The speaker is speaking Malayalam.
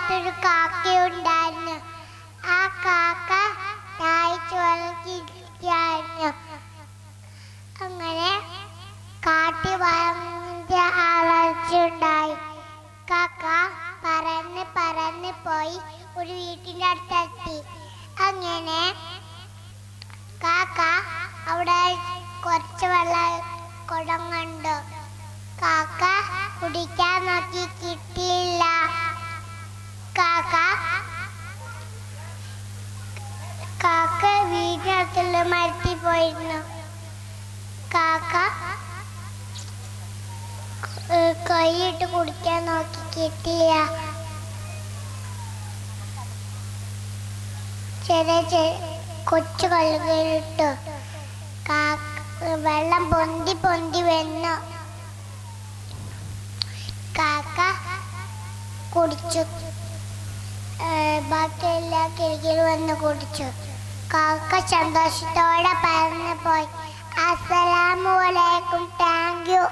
കാലത്തൊരു കാക്കയുണ്ടായിരുന്നു. ആ കാക്ക ദാഹിച്ചു വളർത്തിയിരിക്കുകയായിരുന്നു. അങ്ങനെ കാട്ടിൽ ഭയങ്കര വളർച്ചയുണ്ടായി. കാക്ക പറന്ന് പറന്ന് പോയി ഒരു വീട്ടിൻ്റെ അടുത്തെത്തി. അങ്ങനെ കാക്ക അവിടെ കുറച്ച് കുടം കണ്ടു. കാക്ക കുടിക്കാൻ നോക്കി, കിട്ടിയില്ല. കാക്ക വീടിനകത്തുള്ള മരത്തിൽ പോയിരുന്നു. കാക്ക കൈയിട്ട് കുടിക്കാൻ നോക്കി, കിട്ടിയില്ല. ചെറിയ കൊച്ചു കല്ലുകളിട്ടു. വെള്ളം പൊന്തി പൊന്തി വന്നു. കാക്ക കുടിച്ചു. ബാക്കി എല്ലാ കിളികളും വന്ന് കുടിച്ചു. കാക്ക സന്തോഷത്തോടെ പറന്നു പോയി. അസ്സലാമു അലൈക്കും. Thank you.